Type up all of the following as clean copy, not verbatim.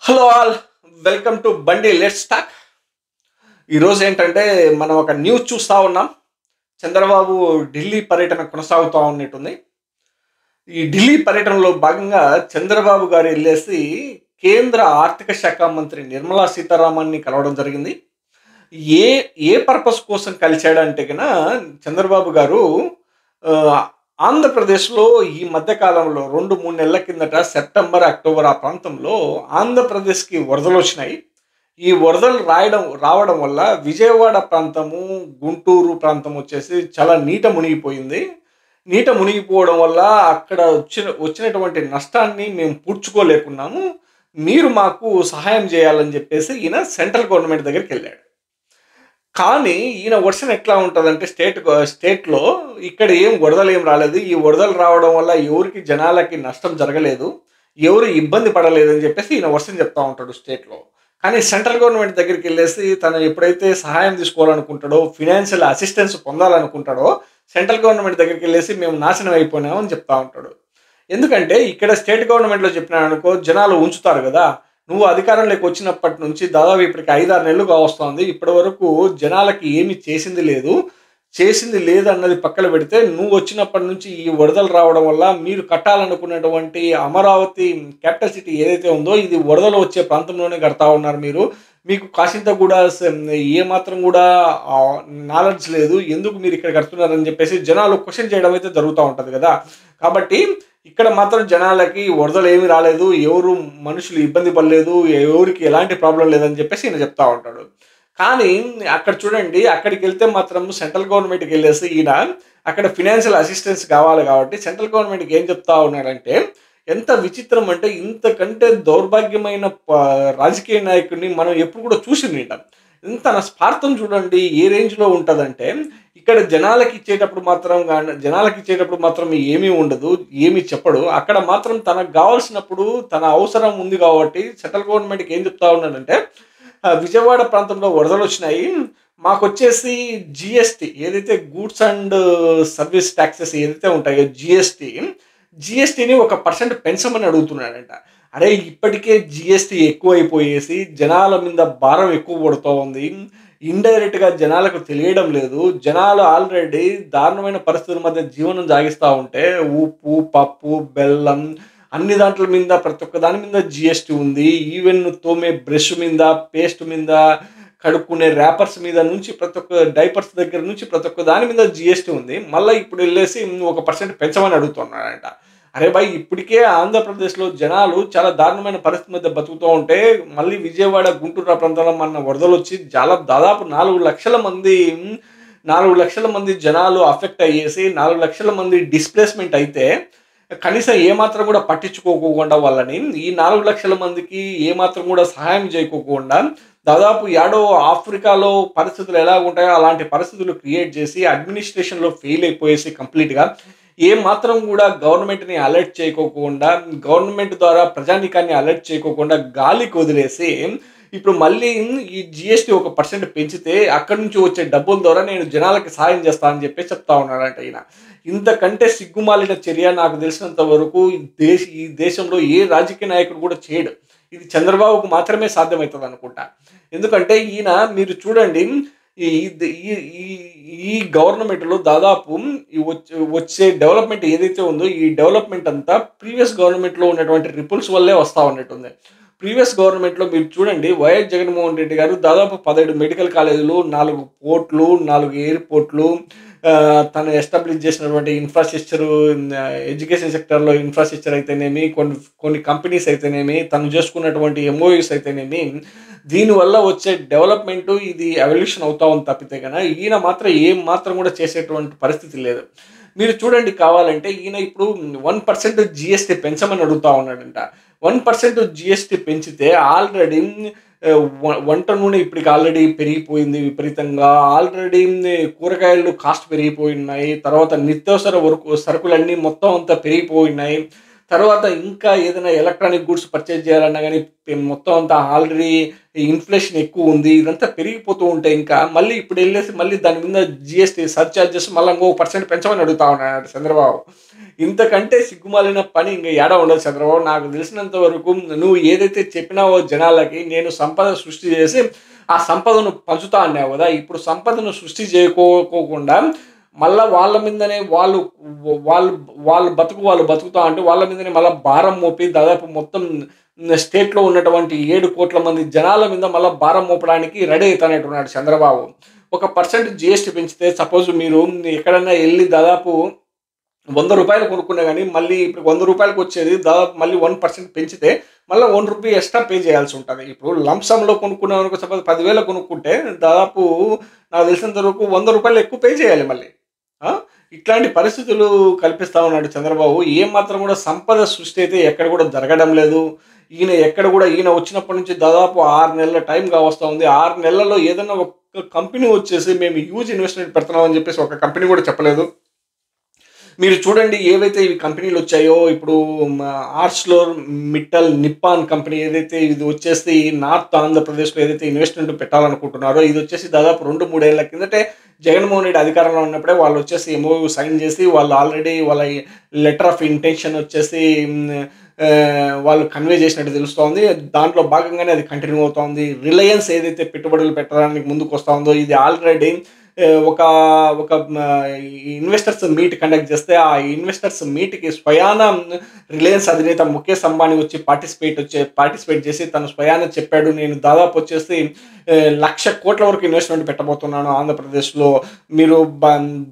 Hello all, welcome to బండి let's talk. ఈరోజు ఏంటంటే మనం ఒక న్యూస్ చూస్తూ ఉన్నాం. చంద్రబాబు ఢిల్లీ పర్యటన కొనసాగుతూ ఉన్నట్టుంది. ఈ ఢిల్లీ పర్యటనలో భాగంగా చంద్రబాబు గారు వెళ్ళేసి కేంద్ర ఆర్థిక శాఖ మంత్రి నిర్మలా సీతారామన్ని కలవడం జరిగింది. ఏ ఏ పర్పస్ కోసం కలిశాడంటే కన్నా చంద్రబాబు గారు ఆ, ఆంధ్రప్రదేశ్లో ఈ మధ్య కాలంలో 2-3 నెలల కిందట సెప్టెంబర్ అక్టోబర్ ఆ ప్రాంతంలో ఆంధ్రప్రదేశ్కి వరదలు వచ్చినాయి. ఈ వరదలు రావడం వల్ల విజయవాడ ప్రాంతము, గుంటూరు ప్రాంతం వచ్చేసి చాలా నీట మునిగిపోయింది. నీట మునిగిపోవడం వల్ల అక్కడ వచ్చినటువంటి నష్టాన్ని మేము పూడ్చుకోలేకున్నాము. మీరు మాకు సహాయం చేయాలని చెప్పేసి ఈయన సెంట్రల్ గవర్నమెంట్ దగ్గరికి వెళ్ళాడు. కానీ ఈయన వర్షన్ ఎట్లా ఉంటదంటే స్టేట్‌లో ఇక్కడ ఏం వరదలు ఏం రాలేదు. ఈ వరదలు రావడం వల్ల ఎవరికీ జనాలకి నష్టం జరగలేదు. ఎవరు ఇబ్బంది పడలేదని చెప్పేసి ఈయన వర్షన్ చెప్తా ఉంటాడు స్టేట్‌లో. కానీ సెంట్రల్ గవర్నమెంట్ దగ్గరికెళ్ళేసి తను ఎప్పుడైతే సహాయం తీసుకోవాలనుకుంటాడో, ఫినాన్షియల్ అసిస్టెన్స్ పొందాలనుకుంటాడో, సెంట్రల్ గవర్నమెంట్ దగ్గరికెళ్ళేసి మేము నాశనం అయిపోయినాం అని చెప్తా ఉంటాడు. ఎందుకంటే ఇక్కడ స్టేట్ గవర్నమెంట్‌లో చెప్పినాడనుకో జనాలు ఉంచుతారు గదా! నువ్వు అధికారంలోకి వచ్చినప్పటి నుంచి దాదాపు ఇప్పటికి 5, 6 నెలలు కావస్తోంది. ఇప్పటివరకు జనాలకి ఏమి చేసింది లేదు. చేసింది లేదన్నది పక్కన పెడితే నువ్వు వచ్చినప్పటి నుంచి ఈ వరదలు రావడం వల్ల మీరు కట్టాలనుకున్నటువంటి అమరావతి క్యాపిటల్ సిటీ ఏదైతే ఉందో ఇది వరదలు వచ్చే ప్రాంతంలోనే కడతా ఉన్నారు మీరు. మీకు కాసింత కూడా ఏమాత్రం కూడా నాలెడ్జ్ లేదు. ఎందుకు మీరు ఇక్కడ కడుతున్నారని చెప్పేసి జనాలు క్వశ్చన్ చేయడం అయితే జరుగుతూ ఉంటుంది కదా! కాబట్టి ఇక్కడ మాత్రం జనాలకి వరదలు ఏమీ రాలేదు. ఎవరు మనుషులు ఇబ్బంది పడలేదు. ఎవరికి ఎలాంటి ప్రాబ్లం లేదని చెప్పేసి ఈయన చెప్తా ఉంటాడు. కానీ అక్కడ చూడండి అక్కడికెళ్తే మాత్రం సెంట్రల్ గవర్నమెంట్‌కి ఎళ్ళేసి ఈయన అక్కడ ఫినాన్షియల్ అసిస్టెన్స్ కావాలి కాబట్టి సెంట్రల్ గవర్నమెంట్‌కి ఏం చెప్తా ఉన్నాడంటే, ఎంత విచిత్రం అంటే ఇంతకంటే దౌర్భాగ్యమైన రాజకీయ నాయకుడిని మనం ఎప్పుడు కూడా చూసిందిండం. తన స్వార్థం చూడండి ఏ రేంజ్‌లో ఉంటదంటే, ఇక్కడ జనాలకిచ్చేటప్పుడు మాత్రం ఏమీ ఉండదు. ఏమీ చెప్పడు. అక్కడ మాత్రం తనకు గావాల్సినప్పుడు తన అవసరం ఉంది కాబట్టి సెంట్రల్ గవర్నమెంట్‌కి ఏం చెప్తా ఉన్నాడంటే, విజయవాడ ప్రాంతంలో వరదలొచ్చినాయి. మాకొచ్చేసి జీఎస్టీ ఏదైతే గూడ్స్ అండ్ సర్వీస్ టాక్సెస్ ఏదైతే ఉంటాయో జీఎస్టీని 1% పెంచమని అడుగుతున్నాడంట. అరే! ఇప్పటికే జీఎస్టీ ఎక్కువైపోయేసి జనాల మీద భారం ఎక్కువ పడుతూ ఉంది. ఇండైరెక్ట్‌గా జనాలకు తెలియడం లేదు. జనాలు ఆల్రెడీ దారుణమైన పరిస్థితుల మధ్య జీవనం సాగిస్తా ఉంటే ఉప్పు, పప్పు, బెల్లం అన్ని దాంట్ల మీద ప్రతి ఒక్క దాని మీద జీఎస్టీ ఉంది. ఈవెన్ తోమే బ్రష్ మీద, పేస్ట్ మీద, కడుక్కునే ర్యాపర్స్ మీద నుంచి ప్రతి ఒక్క డైపర్స్ దగ్గర నుంచి ప్రతి ఒక్క దాని మీద జీఎస్టీ ఉంది. మళ్ళా ఇప్పుడు ఎళ్ళేసి 1% పెంచమని అడుగుతున్నాడంట. అరే భాయ్! ఇప్పటికే ఆంధ్రప్రదేశ్‌లో జనాలు చాలా దారుణమైన పరిస్థితి మధ్య బతుకుతూ ఉంటే, మళ్ళీ విజయవాడ, గుంటూరు ఆ ప్రాంతంలో మొన్న వరదలొచ్చి దాదాపు 4,00,000 మంది జనాలు అఫెక్ట్ అయ్యేసి 4,00,000 మంది డిస్‌ప్లేస్‌మెంట్ అయితే, కనీసం ఏమాత్రం కూడా పట్టించుకోకుండా వాళ్ళని, ఈ 4,00,000 మందికి ఏమాత్రం కూడా సహాయం చేయకోకుండా, దాదాపు యాడో ఆఫ్రికాలో పరిస్థితులు ఎలాగుంటాయో అలాంటి పరిస్థితులు క్రియేట్ చేసి, అడ్మినిస్ట్రేషన్‌లో ఫెయిల్ అయిపోయేసి కంప్లీట్‌గా ఏమాత్రం కూడా గవర్నమెంట్‌ని అలర్ట్ చేయకోకుండా, గవర్నమెంట్ ద్వారా ప్రజానీకాన్ని అలర్ట్ చేయకోకుండా గాలికి వదిలేసి, ఇప్పుడు మళ్ళీ ఈ జీఎస్టీ 1% పెంచితే అక్కడి నుంచి వచ్చే డబ్బుల ద్వారా నేను జనాలకి సహాయం చేస్తా అని చెప్పేసి చెప్తా ఉన్నాడంట ఈయన. ఇంతకంటే సిగ్గుమాలిన చర్య నాకు తెలిసినంత వరకు ఈ దేశంలో ఏ రాజకీయ నాయకుడు కూడా చేయడు. ఇది చంద్రబాబుకు మాత్రమే సాధ్యమైతదనుకుంటా. ఎందుకంటే ఈయన మీరు చూడండి ఈ ఈ ఈ ఈ గవర్నమెంట్‌లో దాదాపు వచ్చే డెవలప్‌మెంట్ ఏదైతే ఉందో, ఈ డెవలప్‌మెంట్ అంతా ప్రీవియస్ గవర్నమెంట్‌లో ఉన్నటువంటి రిపుల్స్ వల్లే వస్తా ఉన్నట్టుంది. ప్రీవియస్ గవర్నమెంట్‌లో మీరు చూడండి వైఎస్ జగన్మోహన్ రెడ్డి గారు దాదాపు 17 మెడికల్ కాలేజీలు, 4 పోర్ట్‌లు, 4 ఎయిర్‌పోర్ట్‌లు తను ఎస్టాబ్లిష్ చేసినటువంటి ఇన్‌ఫ్రాస్ట్రక్చరు, ఎడ్యుకేషన్ సెక్టార్‌లో ఇన్‌ఫ్రాస్ట్రక్చర్ అయితేనేమి, కొన్ని కంపెనీస్ అయితేనేమి, తను చేసుకున్నటువంటి ఎంఓయూస్ అయితేనేమి, దీనివల్ల వచ్చే డెవలప్‌మెంటు ఇది ఎవల్యూషన్ అవుతా ఉంది తప్పితే గన ఈయన మాత్రం ఏం మాత్రం కూడా చేసేటువంటి పరిస్థితి లేదు. మీరు చూడండి కావాలంటే ఈయన ఇప్పుడు 1% జీఎస్టీ పెంచమని అడుగుతా ఉన్నాడంట. 1% జీఎస్టీ పెంచితే ఆల్రెడీ వంట నూనె ఇప్పటికి ఆల్రెడీ పెరిగిపోయింది విపరీతంగా. ఆల్రెడీ కూరగాయలు కాస్ట్ పెరిగిపోయున్నాయి. తర్వాత నిత్యావసర సరుకులన్నీ మొత్తం అంతా పెరిగిపోయున్నాయి. తర్వాత ఇంకా ఏదైనా ఎలక్ట్రానిక్ గూడ్స్ పర్చేజ్ చేయాలన్నా గానీ మొత్తం అంతా ఆల్రెడీ ఇన్‌ఫ్లేషన్ ఎక్కువుంది. ఇదంతా పెరిగిపోతూ ఉంటే ఇంకా మళ్ళీ ఇప్పుడెళ్ళేసి మళ్ళీ దాని మీద జీఎస్టీ సర్చార్జెస్ మళ్ళా ఇంకో % పెంచమని అడుగుతా ఉన్నాడట చంద్రబాబు. ఇంతకంటే సిగ్గుమాలిన పని ఇంక ఏడ ఉండదు చంద్రబాబు. నాకు తెలిసినంత వరకు నువ్వు ఏదైతే చెప్పినావో జనాలకి, నేను సంపద సృష్టి చేసి ఆ సంపదను పంచుతా అన్నావు కదా! ఇప్పుడు సంపదను సృష్టి చేయకోకుండా మళ్ళా వాళ్ళ మీదనే వాళ్ళు వాళ్ళు వాళ్ళు బతుకుతా అంటే వాళ్ళ మీదనే మళ్ళా భారం మోపి దాదాపు మొత్తం స్టేట్‌లో ఉన్నటువంటి 7,00,00,000 మంది జనాల మీద మళ్ళా భారం మోపడానికి రెడీ అయితానంటున్నాడు చంద్రబాబు. ఒక పర్సెంట్ జీఎస్టీ పెంచితే సపోజ్ మీరు ఎక్కడన్నా ఎళ్లి దాదాపు రూ. 100 కొనుక్కున్నా గాని మళ్ళీ ఇప్పుడు రూ. 100కి వచ్చేది దాదాపు మళ్ళీ 1% పెంచితే మళ్ళా రూ. 1 ఎక్స్‌ట్రా పే చేయాల్సి ఉంటది. ఇప్పుడు లంప్ సమ్‌లో కొనుక్కున్నామనుకో సపోజ్ 10,000 కొనుక్కుంటే దాదాపు నాకు తెలిసినంత వరకు రూ. 100 ఎక్కువ పే చేయాలి మళ్ళీ. ఆ! ఇట్లాంటి పరిస్థితులు కల్పిస్తా ఉన్నాడు చంద్రబాబు. ఏమాత్రం కూడా సంపద సృష్టి అయితే ఎక్కడ కూడా జరగడం లేదు. ఈయన వచ్చినప్పటి నుంచి దాదాపు 6 నెలల టైం కావస్తా ఉంది. 6 నెలల్లో ఏదన్నా ఒక్క కంపెనీ వచ్చేసి మేము హ్యూజ్ ఇన్వెస్ట్‌మెంట్ పెడుతున్నాం అని చెప్పేసి ఒక కంపెనీ కూడా చెప్పలేదు. మీరు చూడండి ఏవైతే ఇవి కంపెనీలొచ్చాయో ఇప్పుడు ఆర్స్‌లోర్ మిట్టల్ నిప్పాన్ కంపెనీ ఏదైతే ఇది వచ్చేసి నార్త్ ఆంధ్రప్రదేశ్‌లో ఏదైతే ఇన్వెస్ట్‌మెంట్ పెట్టాలనుకుంటున్నారో ఇదొచ్చేసి దాదాపు 2, 3 ఏళ్ల కిందటే జగన్మోహన్ రెడ్డి అధికారంలో ఉన్నప్పుడే వాళ్ళొచ్చేసి ఎంఓయూ సైన్ చేసి వాళ్ళు ఆల్రెడీ వాళ్ళ లెటర్ ఆఫ్ ఇంటెన్షన్ వచ్చేసి వాళ్ళు కన్వే చేసినట్టు తెలుస్తోంది. దాంట్లో భాగంగానే అది కంటిన్యూ అవుతోంది. రిలయన్స్ ఏదైతే పెట్టుబడులు పెట్టడానికి ముందుకొస్తా ఉందో ఇది ఆల్రెడీ ఒక ఒక ఇన్వెస్టర్స్ మీట్ కండక్ట్ చేస్తే ఆ ఇన్వెస్టర్స్ మీట్‌కి స్వయాన రిలయన్స్ అధినేత ముఖేష్ అంబానీ వచ్చి పార్టిసిపేట్ చేసి తను స్వయాన చెప్పాడు. నేను దాదాపు వచ్చేసి 1,00,00,000 వరకు ఇన్వెస్ట్‌మెంట్ పెట్టబోతున్నాను ఆంధ్రప్రదేశ్‌లో. మీరు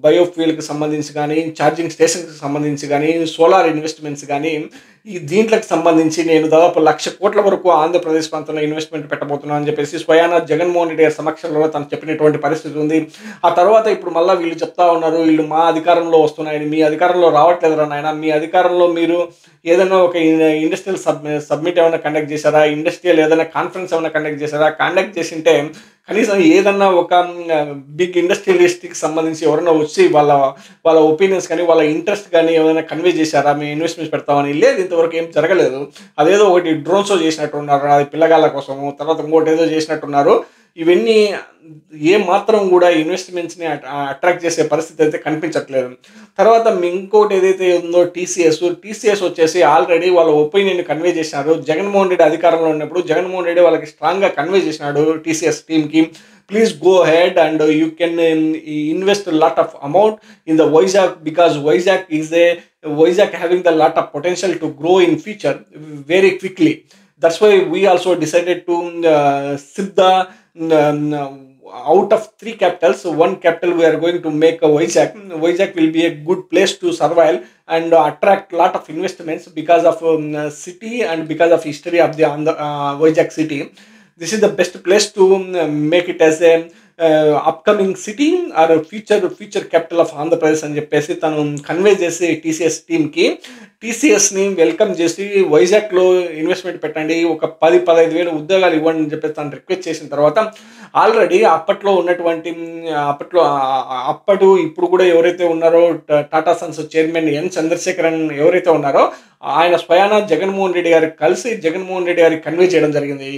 బయోఫ్యూయల్‌కి సంబంధించి గానీ, ఛార్జింగ్ స్టేషన్స్‌కి సంబంధించి గానీ, సోలార్ ఇన్వెస్ట్‌మెంట్స్ గానీ, ఈ దీంట్లకి సంబంధించి నేను దాదాపు 1,00,00,000 వరకు ఆంధ్రప్రదేశ్ ప్రాంతంలో ఇన్వెస్ట్‌మెంట్ పెట్టబోతున్నాను అని చెప్పేసి స్వయాన జగన్మోహన్ రెడ్డి గారి సమక్షంలో తను చెప్పినటువంటి పరిస్థితి ఉంది. ఆ తర్వాత ఇప్పుడు మళ్ళా వీళ్ళు చెప్తా ఉన్నారు, వీళ్ళు మా అధికారంలో వస్తున్నాయని. మీ అధికారంలో రావట్లేదురా నాయనా. మీ అధికారంలో మీరు ఏదైనా ఒక ఇండస్ట్రియల్ సబ్మిట్ ఏమైనా కండక్ట్ చేశారా? ఇండస్ట్రియల్ ఏదైనా కాన్ఫరెన్స్ ఏమైనా కండక్ట్ చేశారా? కండక్ట్ చేసింటే కనీసం ఏదన్నా ఒక బిగ్ ఇండస్ట్రియలిస్ట్‌కి సంబంధించి ఎవరైనా వచ్చి వాళ్ళ ఒపీనియన్స్ కానీ, వాళ్ళ ఇంట్రెస్ట్ కానీ ఏమైనా కన్వే చేశారా? మేము ఇన్వెస్ట్‌మెంట్స్ పెడతామని. లేదు, ఇంతవరకు ఏం జరగలేదు. అదేదో ఒకటి డ్రోన్ షో చేసినట్టున్నారు. అది పిల్లగాళ్ళ కోసము. తర్వాత ఇంకోటేదో చేసినట్టున్నారు. ఇవన్నీ ఏమాత్రం కూడా ఇన్వెస్ట్‌మెంట్స్‌ని అట్రాక్ట్ చేసే పరిస్థితి అయితే కనిపించట్లేదు. తర్వాత ఇంకోటి ఏదైతే ఉందో టీసీఎస్ వచ్చేసి ఆల్రెడీ వాళ్ళ ఒపీనియన్ కన్వే చేసినారు. జగన్మోహన్ రెడ్డి అధికారంలో ఉన్నప్పుడు జగన్మోహన్ రెడ్డి వాళ్ళకి స్ట్రాంగ్‌గా కన్వే చేసినాడు టీసీఎస్ టీమ్‌కి. Please go ahead and you can invest lot of amount in the Vizag because Vizag having the lot of potential to grow in future very quickly. That's why we also decided to shift the out of 3 capitals, 1 capital we are going to make a Vizag. Vizag will be a good place to survive and attract lot of investments because of city and because of history of the Vizag city. This is the best place to make it as a upcoming city are future capital of Andhra Pradesh అని చెప్పేసి తను convey చేసి TCS టీమ్‌కి టీసీఎస్‌ని welcome చేసి వైజాగ్‌లో investment పెట్టండి, ఒక 10,000-15,000 ఉద్యోగాలు ఇవ్వండి అని చెప్పేసి తను రిక్వెస్ట్ చేసిన తర్వాత ఆల్రెడీ అప్పట్లో ఉన్నటువంటి ఇప్పుడు కూడా ఎవరైతే ఉన్నారో Tata Sons chairman N Chandrasekaran ఎవరైతే ఉన్నారో ఆయన స్వయాన జగన్మోహన్ రెడ్డి గారికి కలిసి జగన్మోహన్ రెడ్డి గారికి కన్వే చేయడం జరిగింది.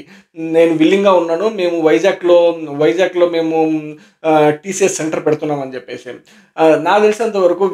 నేను విల్లింగ్‌గా ఉన్నాను, మేము వైజాగ్‌లో మేము టీసీఎస్ సెంటర్ పెడుతున్నాం అని చెప్పేసి. నాకు తెలిసినంత వరకు